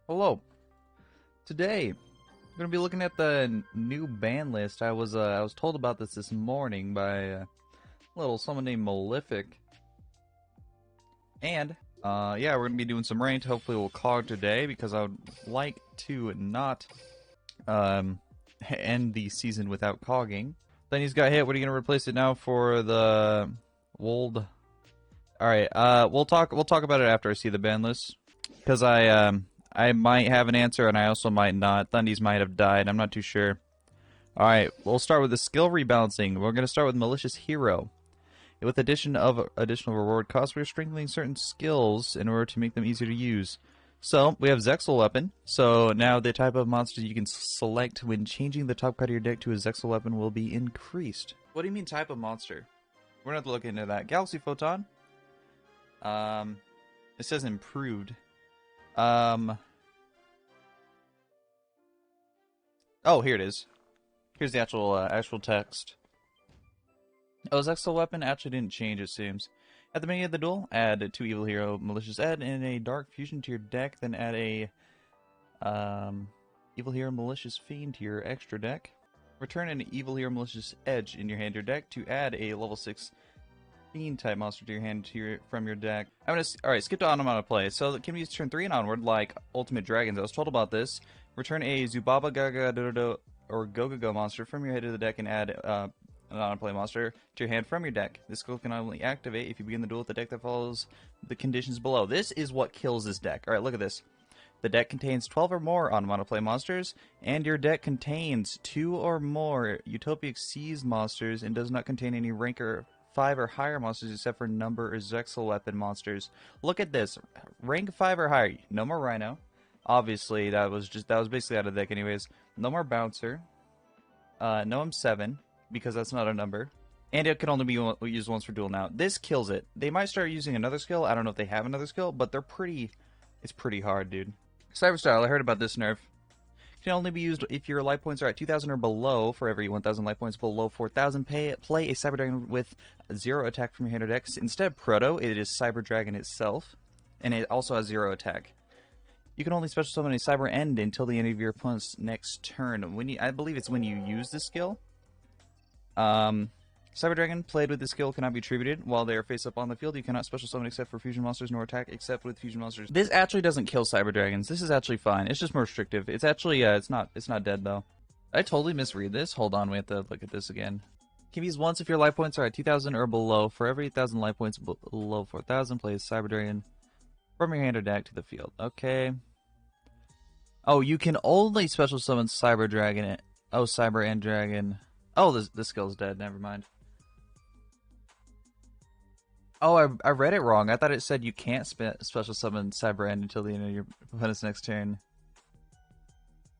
Hello. Today, we're gonna be looking at the new ban list. I was told about this morning by a little someone named Malefic, and yeah, we're gonna be doing some ranked. Hopefully, we'll cog today because I would like to not end the season without cogging. Then he's got hit. What are you gonna replace it now for the Wold? All right. We'll talk about it after I see the ban list because I might have an answer, and I also might not. Thundies might have died. I'm not too sure. Alright, we'll start with the skill rebalancing. We're going to start with Malicious Hero. With addition of additional reward costs, we're strengthening certain skills in order to make them easier to use. So, we have Zexal Weapon. So, now the type of monster you can select when changing the top card of your deck to a Zexal Weapon will be increased. What do you mean type of monster? We're going to have to look into that. Galaxy Photon. It says improved. Oh, here it is. Here's the actual text. Oh, Zexal Weapon actually didn't change, it seems. At the beginning of the duel, add 2 Evil Hero Malicious Ed and a Dark Fusion to your deck, then add a Evil Hero Malicious Fiend to your extra deck. Return an Evil Hero Malicious Edge in your hand to your deck to add a level 6 Fiend type monster to your hand from your deck. Alright, skip to Automata play. So it can be used turn 3 and onward, like Ultimate Dragons. I was told about this. Return a Zubaba Gaga Dodo or Go-Go-Go monster from your head to the deck and add an auto-play monster to your hand from your deck. This skill can only activate if you begin the duel with the deck that follows the conditions below. This is what kills this deck. Alright, look at this. The deck contains 12 or more auto-play monsters, and your deck contains 2 or more Utopic Seas monsters and does not contain any ranker 5 or higher monsters except for number or Zexal Weapon monsters. Look at this. Rank 5 or higher. No more Rhino. Obviously, that was basically out of the deck anyways. No more Bouncer. No M7, because that's not a number. And it can only be used once for duel now. This kills it. They might start using another skill. I don't know if they have another skill, but it's pretty hard, dude. Cyberstyle, I heard about this nerf. Can only be used if your life points are at 2,000 or below. For every 1,000 life points below 4,000, play a Cyber Dragon with 0 attack from your hand or deck. Instead of Proto, it is Cyber Dragon itself, and it also has 0 attack. You can only special summon a Cyber End until the end of your opponent's next turn. I believe it's when you use the skill. Cyber Dragon played with this skill cannot be attributed while they are face up on the field. You cannot special summon except for fusion monsters, nor attack except with fusion monsters. This actually doesn't kill Cyber Dragons. This is actually fine. It's just more restrictive. It's actually it's not dead though. I totally misread this. Hold on, we have to look at this again. Can be used once if your life points are at 2,000 or below. For every 1,000 life points below 4,000, play a Cyber Dragon from your hand or deck to the field. Okay. Oh, you can only special summon Cyber Dragon. Oh, Cyber End Dragon. Oh, this skill's dead. Never mind. Oh, I read it wrong. I thought it said you can't special summon Cyber End until the end of your opponent's next turn.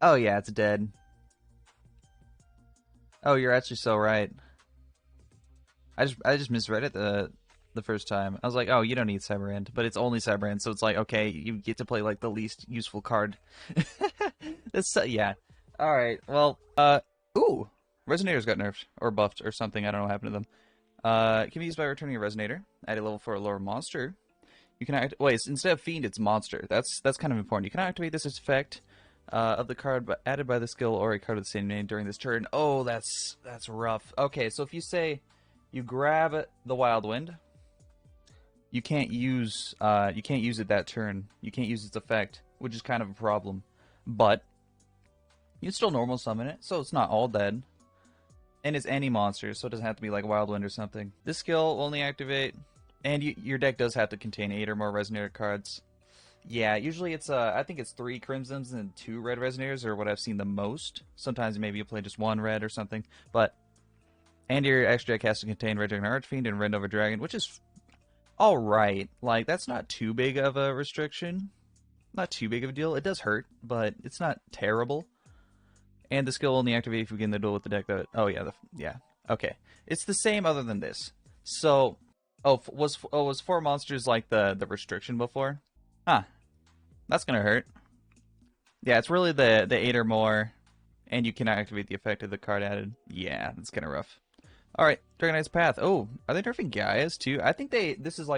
Oh yeah, it's dead. Oh, you're actually so right. I just misread it the first time. I was like, oh, you don't need Cyber End, but it's only Cyber End, so it's like, okay, you get to play like the least useful card. That's yeah. All right. Well, ooh, Resonators got nerfed or buffed or something. I don't know what happened to them. It can be used by returning a Resonator. Add a level 4 or lower monster. You can instead of Fiend, it's Monster. That's kind of important. You can activate this effect of the card added by the skill or a card of the same name during this turn. Oh, that's rough. Okay, so if you say you grab the Wild Wind, you can't use it that turn. You can't use its effect, which is kind of a problem. But you can still normal summon it, so it's not all dead. And it's any monster, so it doesn't have to be like Wild Wind or something. This skill will only activate, and your deck does have to contain 8 or more Resonator cards. Yeah, usually it's I think it's 3 Crimsons and 2 Red Resonators, or what I've seen the most. Sometimes maybe you play just 1 Red or something, and your extra deck has to contain Red Dragon Archfiend and Red Nova Dragon, which is alright. Like, that's not too big of a restriction. Not too big of a deal. It does hurt, but it's not terrible. And the skill will only activate if you begin the duel with the deck that... Oh, yeah. Yeah. Okay. It's the same other than this. So... was 4 monsters like the restriction before? Huh. That's gonna hurt. Yeah, it's really the 8 or more. And you cannot activate the effect of the card added. Yeah, that's kind of rough. Alright, Dragon Knight's Path. Oh, are they nerfing Gaia's too? I think this is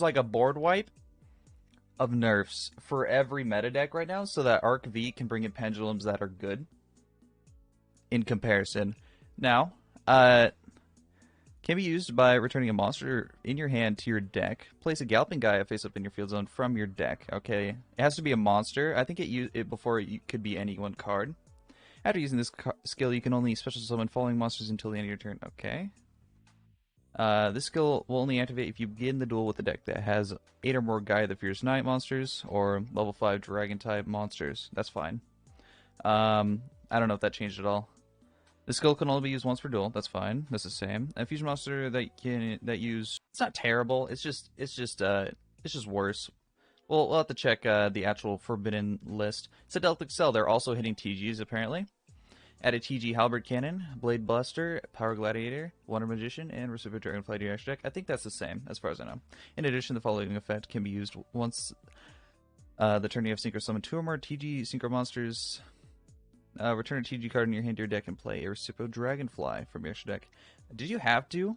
like a board wipe of nerfs for every meta deck right now, so that Arc V can bring in pendulums that are good in comparison. Now, can be used by returning a monster in your hand to your deck. Place a Galloping Gaia face up in your field zone from your deck. Okay, it has to be a monster. I think it before it could be any one card. After using this skill, you can only special summon following monsters until the end of your turn. Okay. This skill will only activate if you begin the duel with a deck that has 8 or more Gaia the Fierce Knight monsters or level 5 Dragon type monsters. That's fine. I don't know if that changed at all. The skill can only be used once per duel. That's fine. That's the same. A fusion monster that use it's not terrible. It's just worse. We'll have to check the actual forbidden list. Sedelic Cell. They're also hitting TGs apparently. Add a TG Halberd Cannon, Blade Buster, Power Gladiator, Wonder Magician, and Reciprocal Dragonfly to your extra deck. I think that's the same as far as I know. In addition, the following effect can be used once the turn you have Synchro summon 2 or more TG Synchro monsters. Return a TG card in your hand to your deck and play a Reciprocal Dragonfly from your extra deck. Did you have to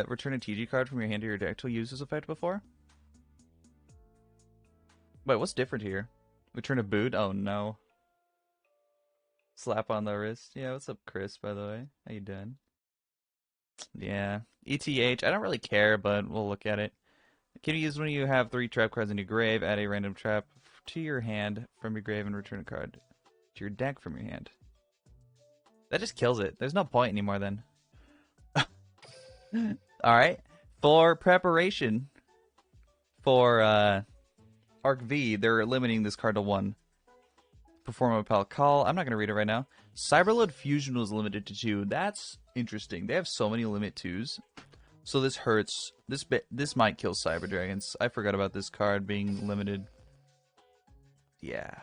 return a TG card from your hand to your deck to use this effect before? Wait, what's different here? Return a boot? Oh no. Slap on the wrist. Yeah, what's up, Chris, by the way? How you doing? Yeah. ETH, I don't really care, but we'll look at it. Can you use when you have 3 trap cards in your grave, add a random trap to your hand from your grave and return a card to your deck from your hand. That just kills it. There's no point anymore then. Alright. For preparation for Arc V, they're limiting this card to 1. Perform a Pal Call. I'm not going to read it right now. Cyberload Fusion was limited to 2. That's interesting. They have so many limit 2s. So this hurts. This might kill Cyber Dragons. I forgot about this card being limited. Yeah.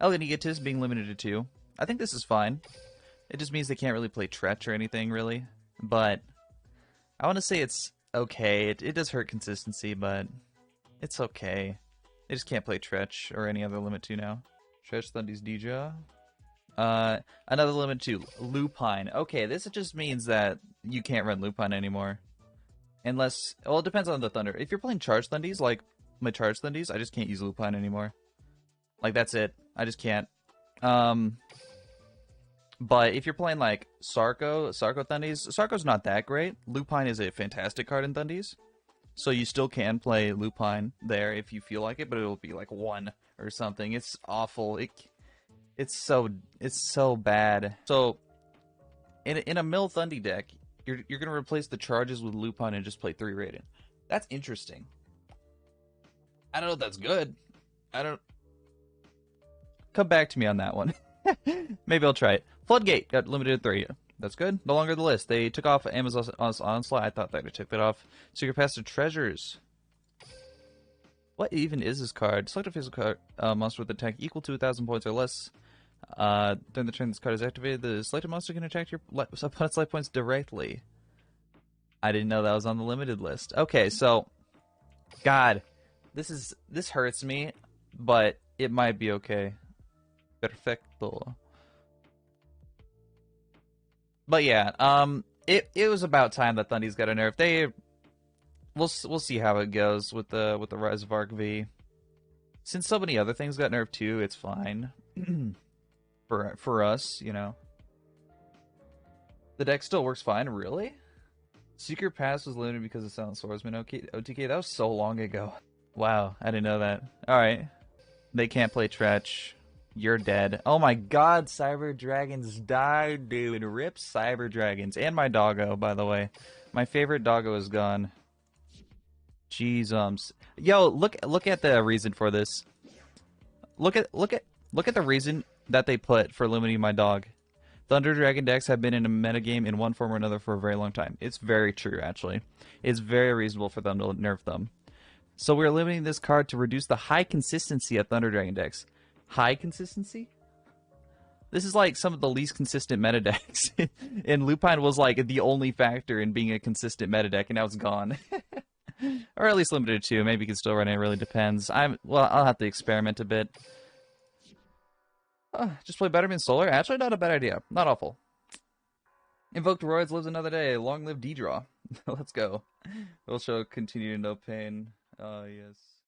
Elegant Egotist being limited to 2. I think this is fine. It just means they can't really play Tretch or anything, really. But I want to say it's okay. It does hurt consistency, but it's okay. They just can't play Tretch or any other limit 2 now. Tretch, Thundy's Deja. Another limit 2. Lupine. Okay, this just means that you can't run Lupine anymore. Unless... Well, it depends on the Thunder. If you're playing Charge Thundies, like my Charge Thundies, I just can't use Lupine anymore. Like, that's it. I just can't. But if you're playing, like, Sarco Thundies, Sarco's not that great. Lupine is a fantastic card in Thundies. So you still can play Lupine there if you feel like it, but it'll be, like, 1 or something. It's awful. It's so bad. So, in a Mill Thundy deck, you're going to replace the charges with Lupine and just play 3 Raiden. That's interesting. I don't know if that's good. I don't... Come back to me on that one. Maybe I'll try it. Floodgate got limited to 3. That's good. No longer the list. They took off Amazon's Onslaught. I thought they took that off. Secret Pass to Treasures. What even is this card? Select a physical card, monster with attack equal to 1,000 points or less. During the turn this card is activated, the selected monster can attack your opponent's life points directly. I didn't know that was on the limited list. Okay, so... God. This hurts me, but it might be okay. Perfecto. But yeah, it was about time that Thundy's got a nerf. We'll see how it goes with the rise of Arc V. Since so many other things got nerfed too, it's fine for us, you know. The deck still works fine, really. Secret Pass was limited because of Silent Swordsman. Okay, OTK, that was so long ago. Wow, I didn't know that. All right, they can't play Tretch. You're dead. Oh my god, Cyber Dragons died, dude. Rip Cyber Dragons. And my Doggo, by the way. My favorite Doggo is gone. Jeez, yo, look at the reason for this. Look at the reason that they put for limiting my dog. Thunder Dragon decks have been in a metagame in one form or another for a very long time. It's very true, actually. It's very reasonable for them to nerf them. So we're limiting this card to reduce the high consistency of Thunder Dragon decks. High consistency? This is like some of the least consistent meta decks. And Lupine was like the only factor in being a consistent meta deck, and now it's gone. Or at least limited to. Maybe you can still run it. It really depends. I'll have to experiment a bit. Just play Betterman Solar? Actually, not a bad idea. Not awful. Invoked Roids lives another day. Long live D-Draw. Let's go. We'll show continue no pain. Yes.